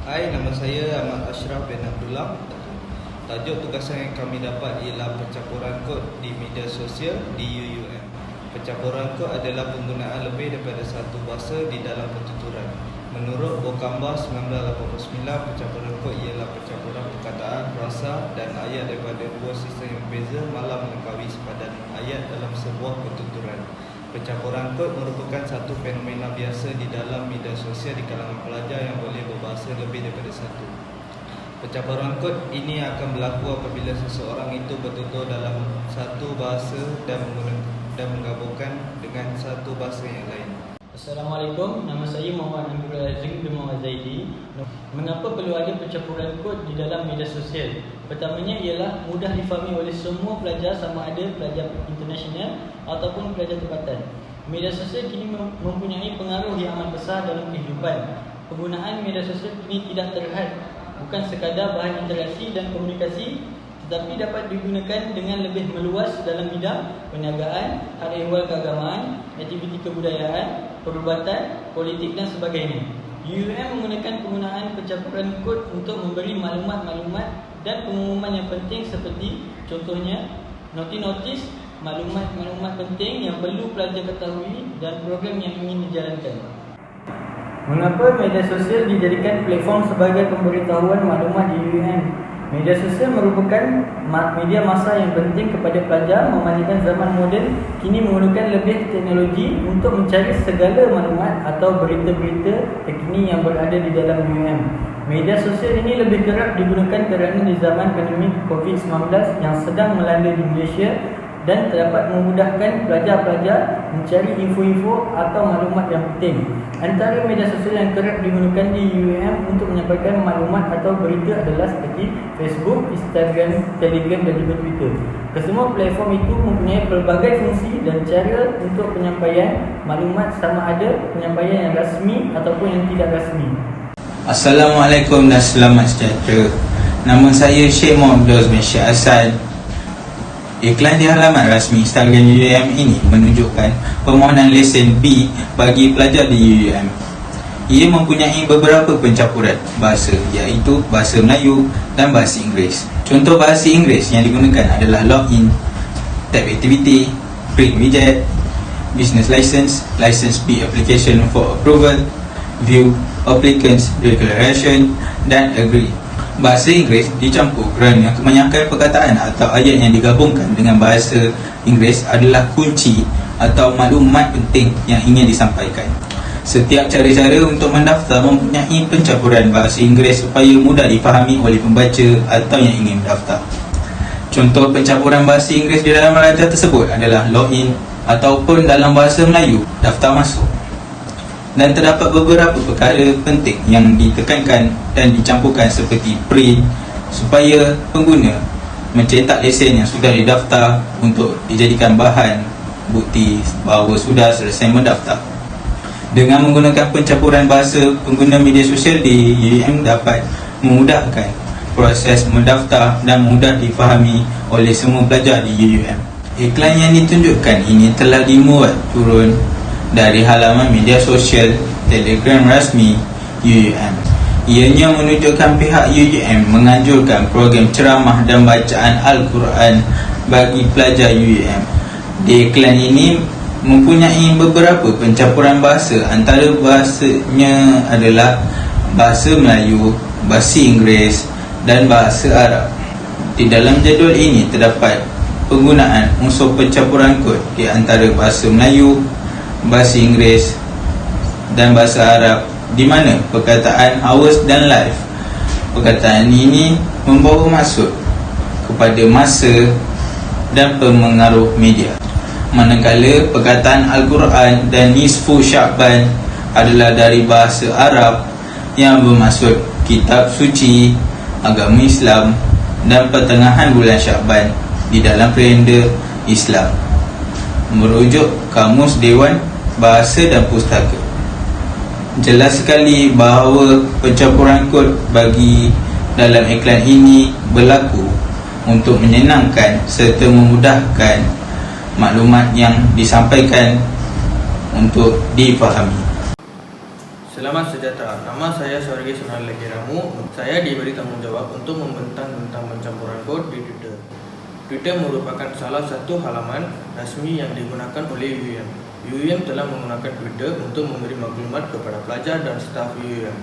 Hai, nama saya Ahmad Ashraf bin Abdullah. Tajuk tugasan yang kami dapat ialah pencampuran kod di media sosial di UUM. Pencampuran kod adalah penggunaan lebih daripada satu bahasa di dalam pertuturan. Menurut Bokamba 1989, pencampuran kod ialah pencampuran perkataan, frasa dan ayat daripada dua sistem yang berbeza malah melengkapi sepadan ayat dalam sebuah pertuturan. Pencampuran kod merupakan satu fenomena biasa di dalam media sosial di kalangan pelajar yang boleh berbahasa lebih daripada satu. Pencampuran kod ini akan berlaku apabila seseorang itu bertutur dalam satu bahasa dan menggabungkan dengan satu bahasa yang lain. Assalamualaikum, nama saya Muhammad Nabila Azim bin Muhammad Zaidi. Mengapa perlu ada pencampuran kod di dalam media sosial? Pertamanya ialah mudah difahami oleh semua pelajar, sama ada pelajar internasional ataupun pelajar tempatan. Media sosial kini mempunyai pengaruh yang amat besar dalam kehidupan. Penggunaan media sosial kini tidak terhad bukan sekadar bahan interaksi dan komunikasi, tetapi dapat digunakan dengan lebih meluas dalam bidang perniagaan, hal ehwal keagamaan, aktiviti kebudayaan, perubatan, politik dan sebagainya. UUM menggunakan penggunaan pencampuran kod untuk memberi maklumat-maklumat dan pengumuman yang penting seperti contohnya notis-notis, maklumat-maklumat penting yang perlu pelajar ketahui dan program yang ingin dijalankan. Mengapa media sosial dijadikan platform sebagai pemberitahuan maklumat di UUM? Media sosial merupakan media masa yang penting kepada pelajar, memandikan zaman moden kini menggunakan lebih teknologi untuk mencari segala maklumat atau berita-berita terkini yang berada di dalam UUM. Media sosial ini lebih kerap digunakan kerana di zaman pandemik COVID-19 yang sedang melanda di Malaysia dan dapat memudahkan pelajar-pelajar mencari info-info atau maklumat yang penting. Antara media sosial yang kerap digunakan di UUM untuk menyampaikan maklumat atau berita adalah seperti Facebook, Instagram, Telegram dan juga Twitter. Kesemua platform itu mempunyai pelbagai fungsi dan cara untuk penyampaian maklumat, sama ada penyampaian yang rasmi ataupun yang tidak rasmi. Assalamualaikum dan selamat sejahtera. Nama saya Syekh Muhammad bin Syekh Asad. Iklan di halaman rasmi Instagram UUM ini menunjukkan permohonan lesen B bagi pelajar di UUM. Ia mempunyai beberapa pencampuran bahasa, iaitu bahasa Melayu dan bahasa Inggeris. Contoh bahasa Inggeris yang digunakan adalah login, tab activity, print widget, business license, license B application for approval, view, applicants, declaration dan agree. Bahasa Inggeris dicampur kerana kebanyakan perkataan atau ayat yang digabungkan dengan bahasa Inggeris adalah kunci atau maklumat penting yang ingin disampaikan. Setiap cara-cara untuk mendaftar mempunyai pencampuran bahasa Inggeris supaya mudah difahami oleh pembaca atau yang ingin mendaftar. Contoh pencampuran bahasa Inggeris di dalam raja tersebut adalah login ataupun dalam bahasa Melayu, daftar masuk. Dan terdapat beberapa perkara penting yang ditekankan dan dicampurkan seperti print supaya pengguna mencetak lesen yang sudah didaftar untuk dijadikan bahan bukti bahawa sudah selesai mendaftar. Dengan menggunakan pencampuran bahasa, pengguna media sosial di UUM dapat memudahkan proses mendaftar dan mudah difahami oleh semua pelajar di UUM. Iklan yang ditunjukkan ini telah dimuat turun dari halaman media sosial Telegram rasmi UUM. Ianya menunjukkan pihak UUM menganjurkan program ceramah dan bacaan Al-Quran bagi pelajar UUM. Di iklan ini mempunyai beberapa pencampuran bahasa, antara bahasanya adalah bahasa Melayu, bahasa Inggeris dan bahasa Arab. Di dalam jadual ini terdapat penggunaan unsur pencampuran kod di antara bahasa Melayu, bahasa Inggeris dan bahasa Arab, di mana perkataan hours dan live. Perkataan ini membawa maksud kepada masa dan pemengaruh media. Manakala perkataan Al-Quran dan Nisfu Sya'ban adalah dari bahasa Arab yang bermaksud kitab suci agama Islam dan pertengahan bulan Sya'ban di dalam kalender Islam. Merujuk Kamus Dewan Bahasa dan Pustaka. Jelas sekali bahawa pencampuran kod bagi dalam iklan ini berlaku untuk menyenangkan serta memudahkan maklumat yang disampaikan untuk difahami. Selamat sejahtera, nama saya Sorgi Sunalagiramu. Saya diberi tanggung jawab untuk membentang tentang pencampuran kod di Twitter. Twitter merupakan salah satu halaman rasmi yang digunakan oleh UUM. UUM telah menggunakan Twitter untuk memberi maklumat kepada pelajar dan staf UUM.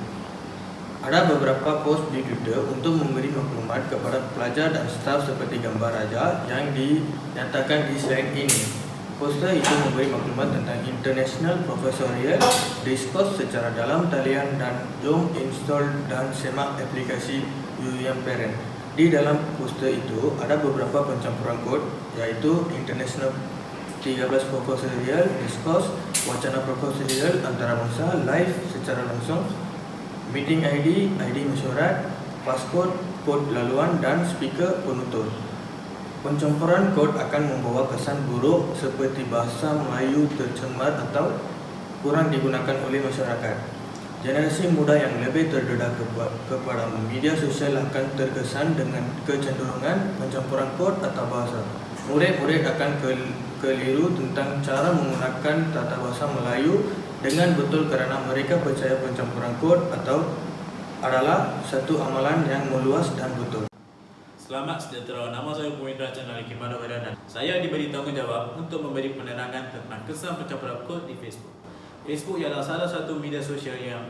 Ada beberapa post di Twitter untuk memberi maklumat kepada pelajar dan staf seperti gambar raja yang dinyatakan di slide ini. Poster itu memberi maklumat tentang International Professorial Discourse secara dalam talian dan jom install dan semak aplikasi UUM Parent. Di dalam poster itu ada beberapa pencampuran kod, yaitu International 13 Professorial Discourse, wacana profesorial antarabangsa live secara langsung, meeting ID, ID mesyuarat, passcode, kod laluan dan speaker penutur. Pencampuran kod akan membawa kesan buruk seperti bahasa Melayu tercemar atau kurang digunakan oleh masyarakat. Generasi muda yang lebih terdedah kepada media sosial akan terkesan dengan kecenderungan pencampuran kod atau bahasa. Murid-murid akan keliru tentang cara menggunakan tata bahasa Melayu dengan betul kerana mereka percaya pencampuran kod atau adalah satu amalan yang meluas dan betul. Selamat sejahtera, nama saya Puindra Chanali Kimado Vedana. Saya diberi tanggungjawab untuk memberi penerangan tentang kesan pencampuran kod di Facebook. Facebook ialah salah satu media sosial yang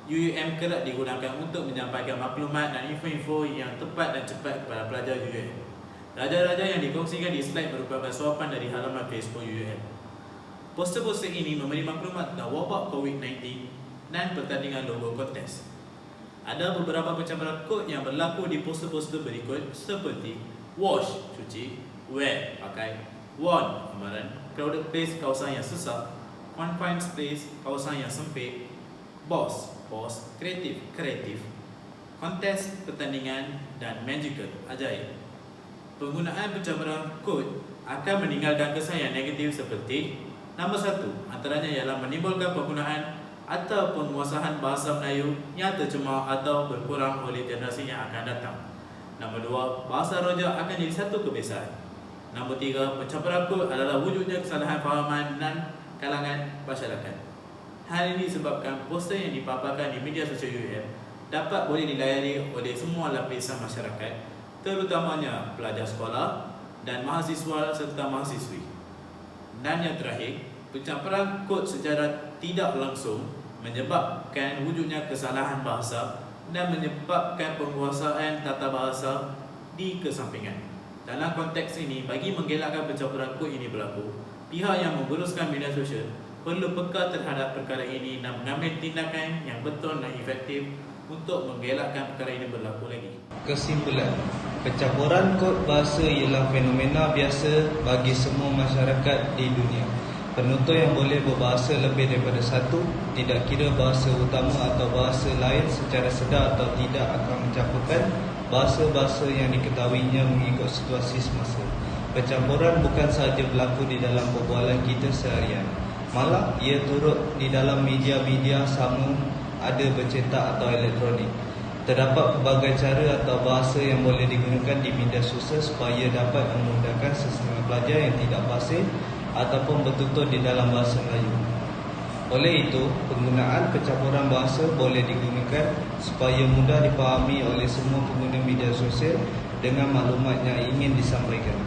UUM kerap digunakan untuk menyampaikan maklumat dan info-info yang tepat dan cepat kepada pelajar UUM. Raja-raja yang dikongsikan di slide merupakan suapan dari halaman Facebook UUM. Poster-poster ini memberi maklumat tentang wabak COVID-19 dan pertandingan logo kontes. Ada beberapa pencampuran kod yang berlaku di poster-poster berikut seperti wash, cuci, wear, pakai, warn, amaran, crowded place, kawasan yang sesak, confined space, kawasan yang sempit, boss, kreatif, kontes, pertandingan dan magical, ajaib. Penggunaan pencampuran kod akan meninggalkan kesan yang negatif seperti nombor 1, antaranya ialah menimbulkan penggunaan atau penguasaan bahasa Melayu yang tercemar atau berkurang oleh generasi yang akan datang. Nombor 2, bahasa rojak akan jadi satu kebiasaan. Nombor 3, pencampuran kod adalah wujudnya kesalahan fahaman dan kalangan masyarakat. Hal ini disebabkan poster yang dipaparkan di media sosial UUM dapat boleh dilayari oleh semua lapisan masyarakat, terutamanya pelajar sekolah dan mahasiswa serta mahasiswi. Dan yang terakhir, pencampuran kod secara tidak langsung menyebabkan wujudnya kesalahan bahasa dan menyebabkan penguasaan tata bahasa di kesampingan. Dalam konteks ini, bagi mengelakkan pencampuran kod ini berlaku, pihak yang menguruskan media sosial perlu peka terhadap perkara ini dan mengambil tindakan yang betul dan efektif untuk mengelakkan perkara ini berlaku lagi. Kesimpulan, pencampuran kod bahasa ialah fenomena biasa bagi semua masyarakat di dunia. Penutur yang boleh berbahasa lebih daripada satu, tidak kira bahasa utama atau bahasa lain secara sedar atau tidak, akan mencampurkan bahasa-bahasa yang diketahuinya mengikut situasi semasa. Pencampuran bukan sahaja berlaku di dalam perbualan kita seharian, malah ia turut di dalam media-media sama ada bercetak atau elektronik. Terdapat pelbagai cara atau bahasa yang boleh digunakan di media sosial supaya dapat memudahkan sesama pelajar yang tidak fasih ataupun bertutur di dalam bahasa Melayu. Oleh itu, penggunaan pencampuran bahasa boleh digunakan supaya mudah dipahami oleh semua pengguna media sosial dengan maklumat yang ingin disampaikan.